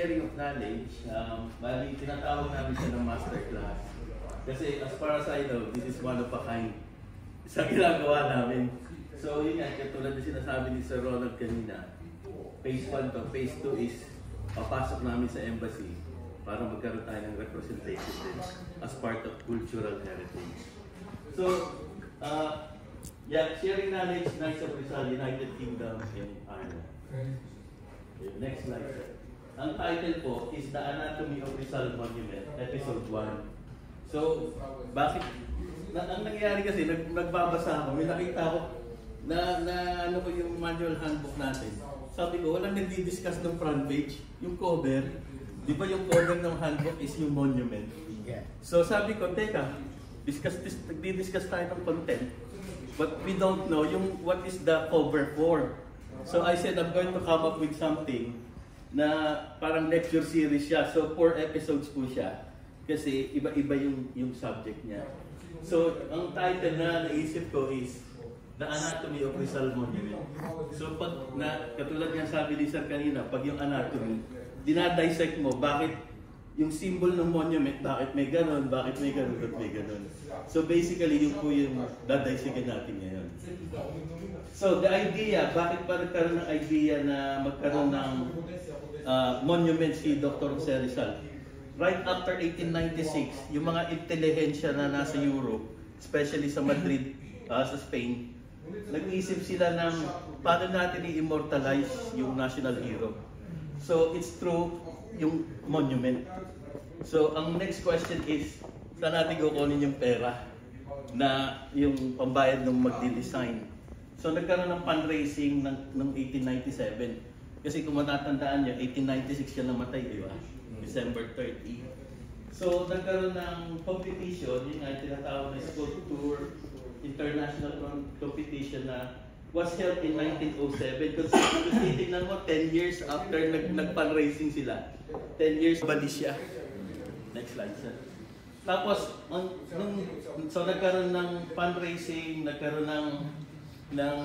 sharing of knowledge, bali tinatawag namin siya ng masterclass. Kasi as far as I know, this is one of a kind sa ginagawa namin. So yun nga, katulad na sinasabi ni Sir Ronald kanina, phase 1 to, phase 2 is papasok namin sa embassy para magkaroon tayo ng representation din as part of cultural heritage. So, yeah, sharing knowledge, Knights of Rizal, United Kingdom, and Ireland. Okay, next slide, sir. Ang title po is The Anatomy of Rizal Monument, Episode 1. So, bakit? Ang nangyayari kasi, nagbabasa ako, may nakita ko na ano ko yung manual handbook natin. Sabi ko, walang nagdi-discuss ng front page, yung cover. Di ba yung cover ng handbook is yung monument? Yeah. So sabi ko, teka, nagdi-discuss tayo ng content, but we don't know yung what is the cover for. So I said, I'm going to come up with something na parang lecture series siya. So 4 episodes po siya. Kasi iba-iba yung subject niya. So ang title na naisip ko is The Anatomy of Rizal Monument. So pag katulad nga sabi ni Sir kanina, pag yung anatomy, dinadissect mo bakit yung symbol ng monument, bakit may ganon, bakit may ganon, bakit may ganon. So basically yun po yung dadissectin natin ngayon. So the idea, bakit pa nagkaroon ng idea na magkaroon ng monument si Dr. Jose Rizal? Right after 1896, yung mga intelihensya na nasa Europe, especially sa Madrid, sa Spain, nag-iisip sila ng paano natin i-immortalize yung national hero. So it's through yung monument. So ang next question is, saan natin kukunin yung pera na yung pambayad ng magdi-design? So nagkaroon ng fundraising ng 1897. Kasi kung matatandaan nyo, 1896 siya namatay, di ba? December 30. So nagkaroon ng competition, yung tinatawag na sculpture international competition na was held in 1907. Kung titignan mo, 10 years after nag-fundraising sila. 10 years bali siya. Next slide, sir. Tapos, so nagkaroon ng fundraising, nagkaroon ng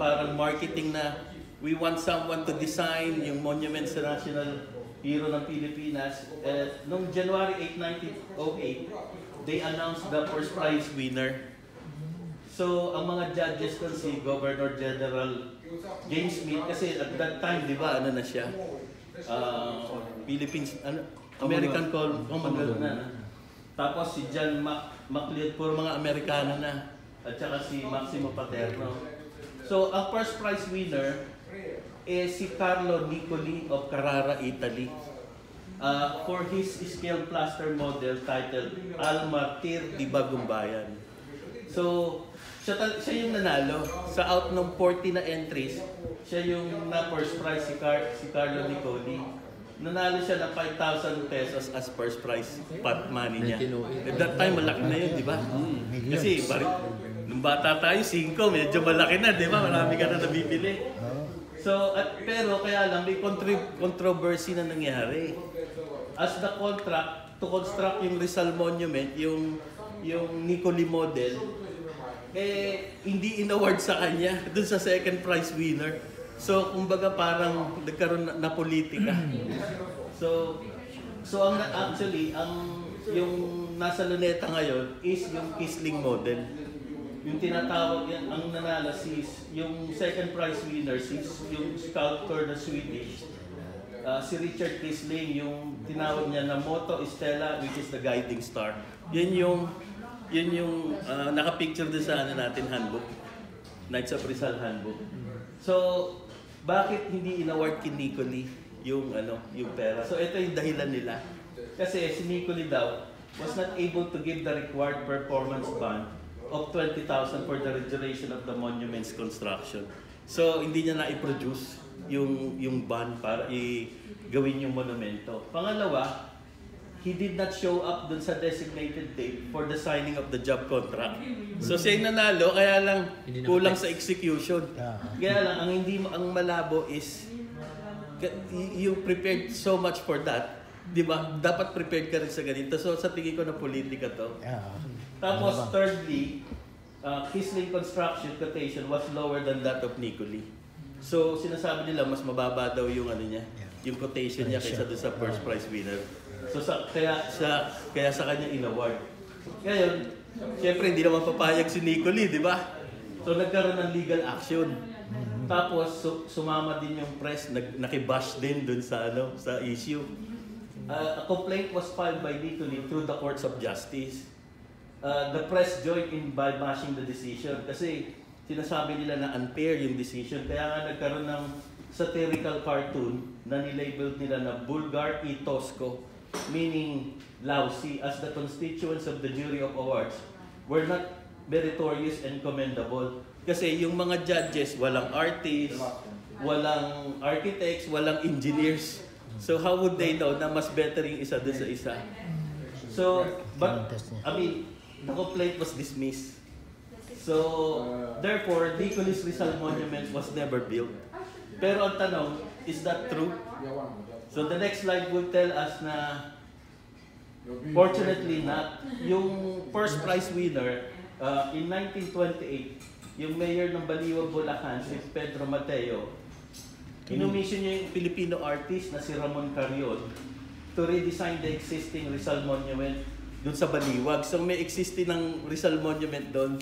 parang marketing na we want someone to design yung monument sa national hero ng Pilipinas. Noong January 8, 1908, they announced the first prize winner. So, ang mga judges ko si Governor General James Smith, kasi at that time, di ba, ano na siya? Philippines, American Commonwealth na. Tapos si John MacLeod, puro mga Amerikano na. At saka si Maximo Paterno. So, ang first prize winner is si Carlo Nicoli of Carrara, Italy. For his scale plaster model titled Al Martir di Bagong Bayan. So, siya yung nanalo. Sa out ng 40 na entries, siya yung na first prize si Carlo Nicoli. Nanalo siya ng 5,000 pesos as first prize pot money niya. At that time, malaki na yun, di ba? Kasi nung bata tayo, 5, medyo malaki na, di ba? Marami ka na nabibili. So, pero kaya lang, may controversy na nangyari. As the contract, to construct yung Rizal Monument, yung Nicoli model, hindi in-award sa kanya dun sa second prize winner. So, kumbaga parang nagkaroon na politika. So actually, yung nasa luneta ngayon is yung Kisling model. Yung tinatawag yan, ang nanalo yung second prize winner yung sculptor na Swedish, si Richard Kisling, yung tinawag niya na Motto Stella, which is the guiding star. Yun yung nakapicture doon sa natin handbook, Knights of Rizal handbook. So, bakit hindi in-award kay Nicoli yung pera? So, ito yung dahilan nila. Kasi si Nicoli daw was not able to give the required performance bond of 20,000 for the restoration of the monument's construction. So, hindi niya na-produce yung bond para gawin yung monumento. Pangalawa, he did not show up dun sa designated date for the signing of the job contract. So siya yung nanalo, kaya lang kulang sa execution. Kaya lang, ang malabo is, you prepared so much for that. Di ba? Dapat prepared ka rin sa ganito. So sa tingin ko na politika to. Tapos thirdly, Kisling construction quotation was lower than that of Nicoli. So sinasabi nila, mas mababa daw yung niya. yung quotation niya kaysa doon sa first prize winner. So kaya sa kanya in-award. Ngayon, siyempre hindi naman papayag si Nicoli, di ba? So nagkaroon ng legal action. Tapos sumama din yung press, nakibash din doon sa sa issue. A complaint was filed by Nicoli through the courts of justice. The press joined in by bashing the decision kasi sinasabi nila na unfair yung decision. Kaya nga nagkaroon ng satirical cartoon na nilabeled nila na Bulgar e Tosco, meaning lousy, as the constituents of the jury of awards were not meritorious and commendable. Kasi yung mga judges, walang artists, walang architects, walang engineers. So how would they know na mas better yung isa doon sa isa? So, but, I mean, the complaint was dismissed. So, therefore, Nicoli's Rizal Monument was never built. Pero ang tanong, is that true? So the next slide will tell us na fortunately not. Yung first prize winner in 1928, yung mayor ng Baliwag, Bulacan, si Pedro Mateo, inumission niya yung Filipino artist na si Ramon Carrion to redesign the existing Rizal Monument doon sa Baliwag. So may existing ng Rizal Monument doon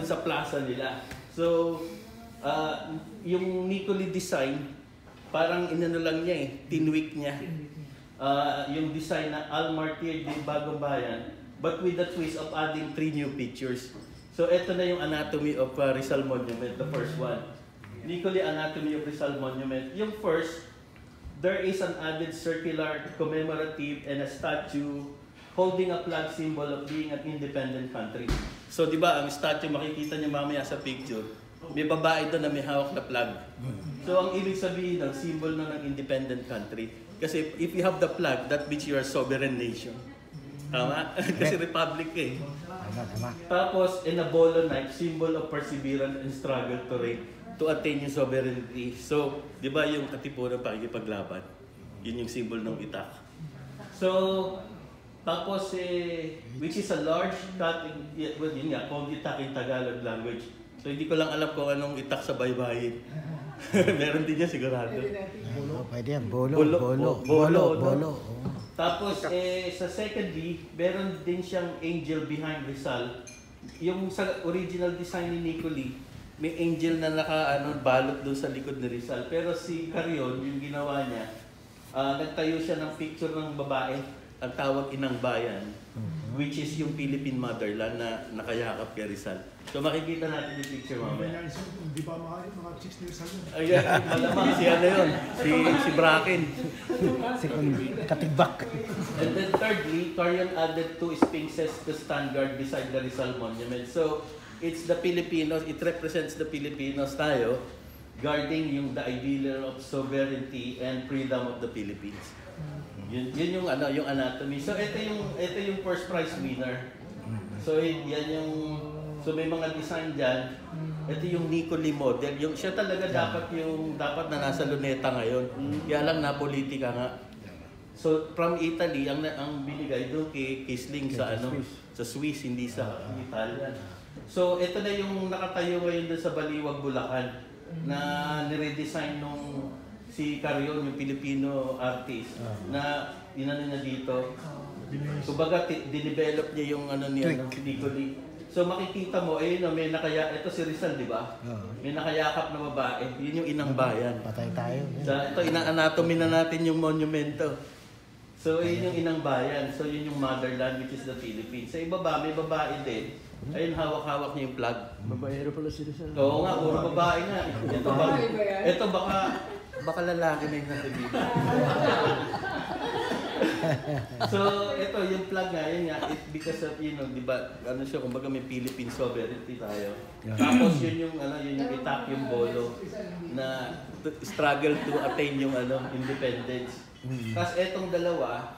sa plaza nila. So yung Nicoli design, parang inano lang niya tinweak niya. Yung design na Al Martir de Bagong Bayan, but with the twist of adding 3 new pictures. So ito na yung anatomy of Rizal Monument, the first one. Nicoli Anatomy of Rizal Monument. Yung first, there is an added circular commemorative and a statue holding a flag symbol of being an independent country. So di ba ang statue, makikita niyo mamaya sa picture, may babae doon na may hawak na flag. So ang ibig sabihin ng symbol ng independent country. Kasi if you have the flag, that means you are a sovereign nation. Tama? Kasi republic eh. Tapos, in a bolo knife, symbol of perseverance and struggle to attain yung sovereignty. So, di ba yung katipunan pakikipaglaban? Yun yung symbol ng itak. So, tapos which is a large cutting, well yun nga, called itak in Tagalog language. So hindi ko lang alam kung anong itak sa baybayin. Meron din yan sigurado. Pwede yan, bolo. Tapos sa secondly, meron din siyang angel behind Rizal. Yung sa original design ni Nicoli, may angel na balot doon sa likod ni Rizal. Pero si Carrion, yung ginawa niya, nagtayo siya ng picture ng babae, ang tawag Inang Bayan, which is yung Philippine motherland na nakayakap kay Rizal. So makikita natin yung picture mamaya. Hindi ba mga chicks ni Rizal yun? Ayan, malamang si yun, si Bracken. Si Katigbak. And then thirdly, Carrion added 2 sphinxes to stand guard beside the Rizal Monument. So it's the Filipinos, it represents the Filipinos tayo, guarding the ideal of sovereignty and freedom of the Philippines. Yun yung yung anatomy. So ito yung first prize winner. So may mga design diyan. Ito yung Nicoli model. Yung siya talaga dapat na nasa luneta ngayon. Kaya lang na politika nga. So from Italy ang binigay doon kay Kisling sa Swiss, hindi sa Italian. So ito na yung nakatayo ngayon doon sa Baliwag, Bulacan na niredesign nung si Carrion, yung Filipino artist, na inano niya dito. Kumbaga, dinevelop niya yung Nicoli. So makikita mo, may ito si Rizal, di ba? May nakayakap na babae. Yun yung Inang Bayan. Patay tayo. Ito, ina-anatomy na natin yung monumento. So yun yung Inang Bayan. So yun yung motherland, which is the Philippines. Sa ibaba, may babae din. Ayun, hawak-hawak niya yung flag. Babaero pala si Rizal. Oo nga, puro babae nga. Ito baka lalaki na yung nasa dito. So, ito yung flag nga, yun nga, because of, di ba, siya, kumbaga may Philippine sovereignty tayo. Tapos yun yung itak yung bolo na struggle to attain yung independence. Tapos etong dalawa,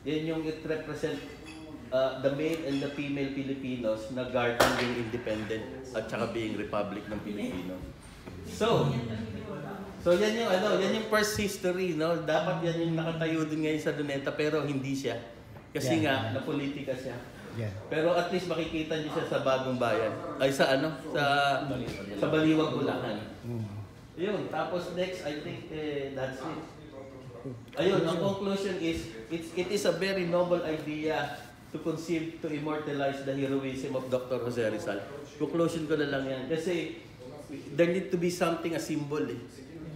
yun yung it represent the male and the female Filipinos na guarding being independent at saka being republic ng Pilipino. So yan yung first history, no? Dapat yan yung nakatayo din ngayon sa Luneta pero hindi siya. Kasi nga napolitika siya. Pero at least makikita niyo siya sa Bagong Bayan. Ay sa Baliwag, Bulacan. Yun, tapos next, I think that's it. Ayun, ang conclusion is, it is a very noble idea to conceive, to immortalize the heroism of Dr. Jose Rizal. Conclusion ko na lang yan. Kasi there need to be something, a symbol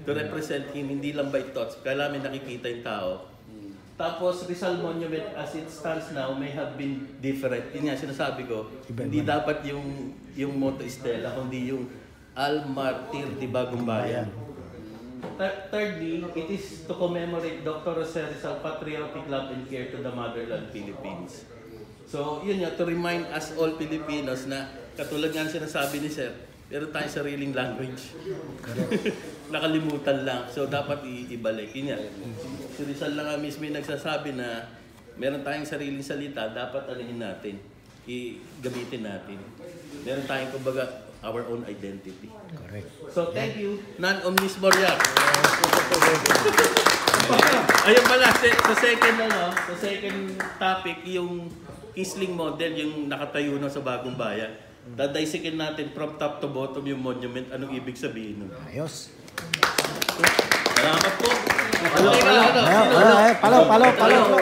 to represent him, hindi lang by thoughts. Kailangan may nakikita yung tao. Tapos Rizal Monument as it stands now may have been different. Yun nga, sinasabi ko, hindi dapat yung motto Stella, kundi yung Al Martir di Bagong Bayan. Thirdly, it is to commemorate Dr. Jose Rizal patriotic love and care to the motherland Philippines. So, yun nga, to remind us all Filipinos na katulad nga sinasabi ni Sir, meron tayong sariling language. Nakalimutan lang. So, dapat ibalik. Yun nga. Si Rizal lang nga mismo yung nagsasabi na meron tayong sariling salita, dapat alihin natin. Gamitin natin. Meron tayong, kumbaga, our own identity. Correct. So, thank you. Non omnis moriar. Ayun pala, sa second topic, yung Kisling model, yung nakatayo na sa Bagong Bayan. Dadaisikin natin from top to bottom yung monument. Anong ibig sabihin nun? Ayos. Salamat po. Palo.